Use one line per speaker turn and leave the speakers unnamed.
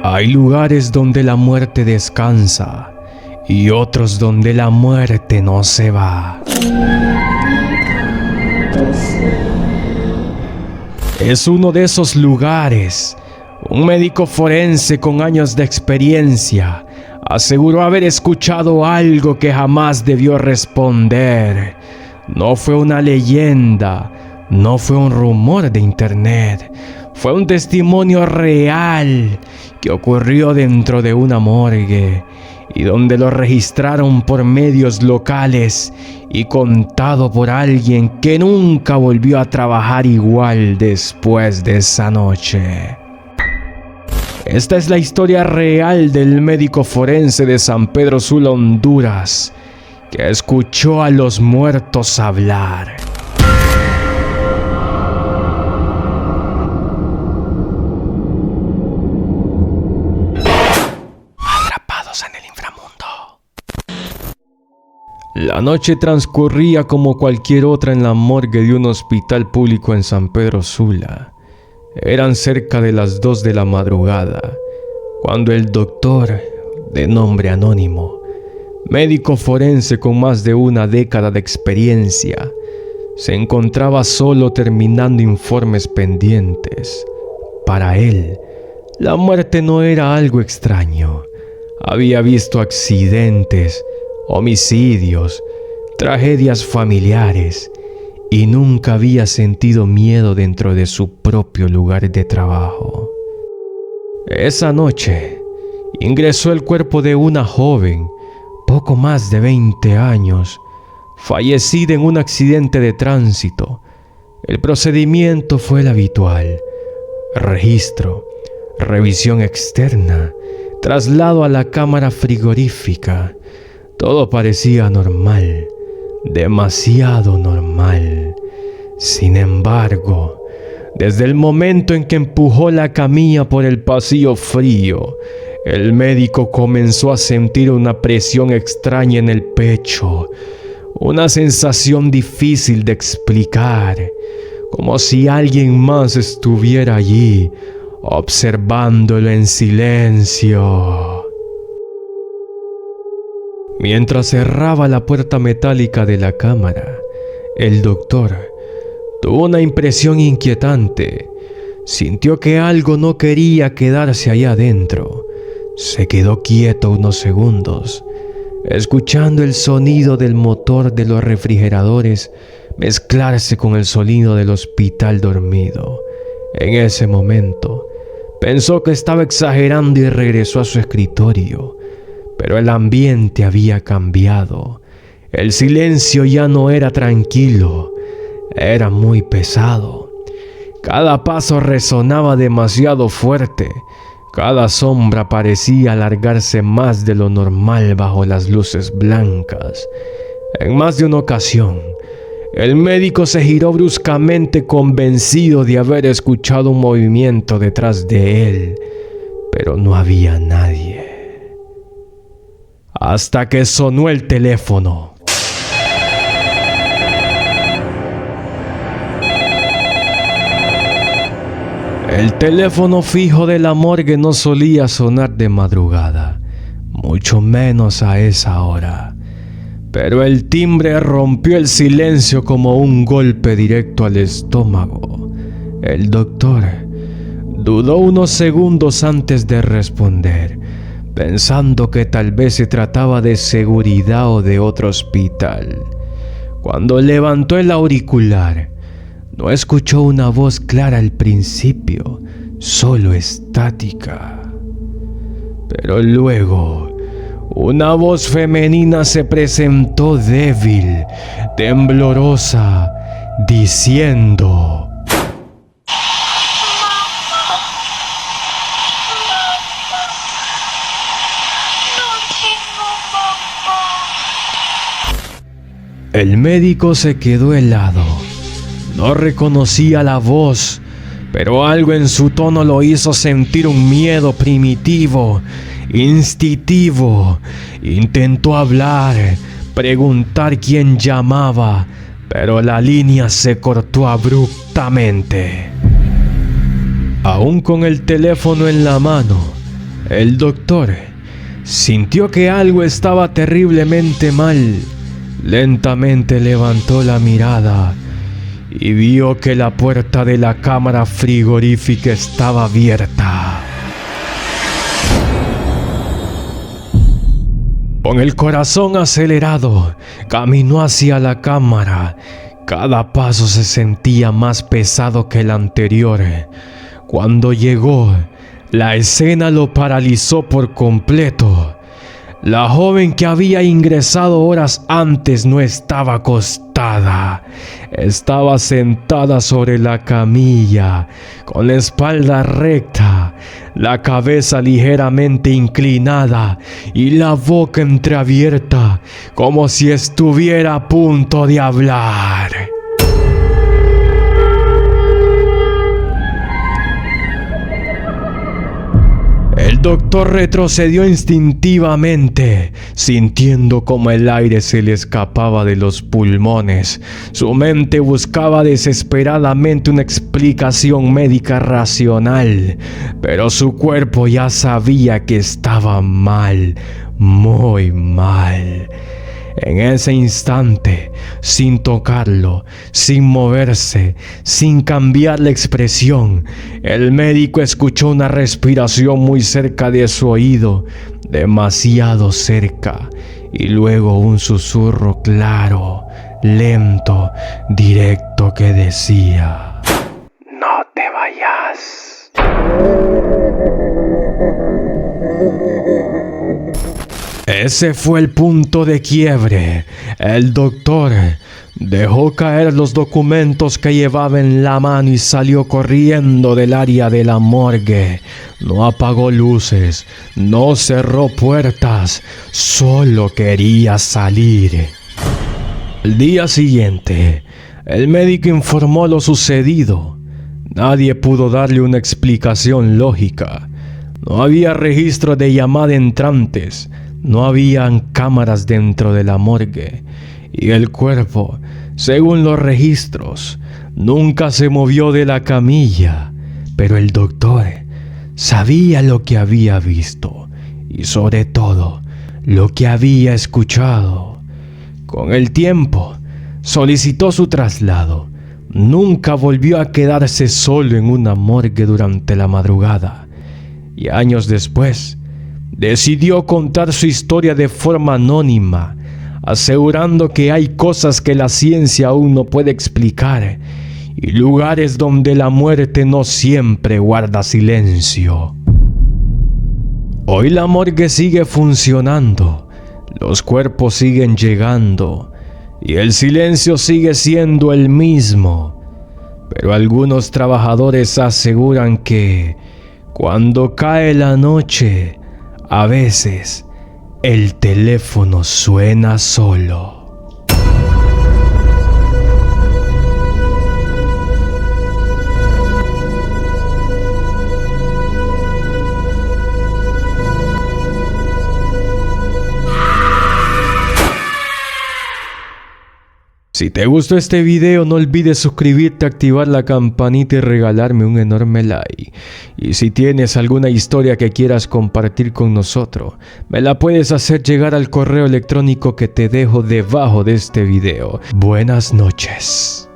Hay lugares donde la muerte descansa y otros donde la muerte no se va. Es uno de esos lugares. Un médico forense con años de experiencia aseguró haber escuchado algo que jamás debió responder. No fue una leyenda, no fue un rumor de internet, fue un testimonio real que ocurrió dentro de una morgue y donde lo registraron por medios locales y contado por alguien que nunca volvió a trabajar igual después de esa noche. Esta es la historia real del médico forense de San Pedro Sula, Honduras, que escuchó a los muertos hablar. Atrapados en el inframundo. La noche transcurría como cualquier otra en la morgue de un hospital público en San Pedro Sula. Eran cerca de las 2 de la madrugada, cuando el doctor, de nombre anónimo, médico forense con más de una década de experiencia, se encontraba solo terminando informes pendientes. Para él, la muerte no era algo extraño. Había visto accidentes, homicidios, tragedias familiares, y nunca había sentido miedo dentro de su propio lugar de trabajo. Esa noche ingresó el cuerpo de una joven, poco más de 20 años, fallecida en un accidente de tránsito. El procedimiento fue el habitual: registro, revisión externa, traslado a la cámara frigorífica. Todo parecía normal. Demasiado normal. Sin embargo, desde el momento en que empujó la camilla por el pasillo frío, el médico comenzó a sentir una presión extraña en el pecho, una sensación difícil de explicar, como si alguien más estuviera allí, observándolo en silencio. Mientras cerraba la puerta metálica de la cámara, el doctor tuvo una impresión inquietante. Sintió que algo no quería quedarse allá adentro. Se quedó quieto unos segundos, escuchando el sonido del motor de los refrigeradores mezclarse con el sonido del hospital dormido. En ese momento, pensó que estaba exagerando y regresó a su escritorio. Pero el ambiente había cambiado. El silencio ya no era tranquilo, era muy pesado. Cada paso resonaba demasiado fuerte. Cada sombra parecía alargarse más de lo normal bajo las luces blancas. En más de una ocasión, el médico se giró bruscamente, convencido de haber escuchado un movimiento detrás de él, pero no había nadie. Hasta que sonó el teléfono. El teléfono fijo de la morgue no solía sonar de madrugada, mucho menos a esa hora. Pero el timbre rompió el silencio como un golpe directo al estómago. El doctor dudó unos segundos antes de responder, pensando que tal vez se trataba de seguridad o de otro hospital. Cuando levantó el auricular, no escuchó una voz clara al principio, solo estática. Pero luego, una voz femenina se presentó débil, temblorosa, diciendo: El médico se quedó helado. No reconocía la voz, pero algo en su tono lo hizo sentir un miedo primitivo, instintivo. Intentó hablar, preguntar quién llamaba, pero la línea se cortó abruptamente. Aún con el teléfono en la mano, El doctor sintió que algo estaba terriblemente mal. Lentamente levantó la mirada y vio que la puerta de la cámara frigorífica estaba abierta. Con el corazón acelerado, caminó hacia la cámara. Cada paso se sentía más pesado que el anterior. Cuando llegó, la escena lo paralizó por completo. La joven que había ingresado horas antes no estaba acostada. Estaba sentada sobre la camilla, con la espalda recta, la cabeza ligeramente inclinada y la boca entreabierta, como si estuviera a punto de hablar. El doctor retrocedió instintivamente, sintiendo como el aire se le escapaba de los pulmones. Su mente buscaba desesperadamente una explicación médica racional, pero su cuerpo ya sabía que estaba mal, muy mal. En ese instante, sin tocarlo, sin moverse, sin cambiar la expresión, el médico escuchó una respiración muy cerca de su oído, demasiado cerca, y luego un susurro claro, lento, directo que decía: "No te vayas". Ese fue el punto de quiebre. El doctor dejó caer los documentos que llevaba en la mano y salió corriendo del área de la morgue. No apagó luces, no cerró puertas, solo quería salir. El día siguiente, el médico informó lo sucedido. Nadie pudo darle una explicación lógica. No había registro de llamada entrantes. No habían cámaras dentro de la morgue, y el cuerpo, según los registros, nunca se movió de la camilla. Pero el doctor sabía lo que había visto y sobre todo lo que había escuchado. Con el tiempo, solicitó su traslado. Nunca volvió a quedarse solo en una morgue durante la madrugada. Y años después, decidió contar su historia de forma anónima, asegurando que hay cosas que la ciencia aún no puede explicar y lugares donde la muerte no siempre guarda silencio. Hoy la morgue sigue funcionando, los cuerpos siguen llegando y el silencio sigue siendo el mismo. Pero algunos trabajadores aseguran que cuando cae la noche, a veces, el teléfono suena solo. Si te gustó este video, no olvides suscribirte, activar la campanita y regalarme un enorme like. Y si tienes alguna historia que quieras compartir con nosotros, me la puedes hacer llegar al correo electrónico que te dejo debajo de este video. Buenas noches.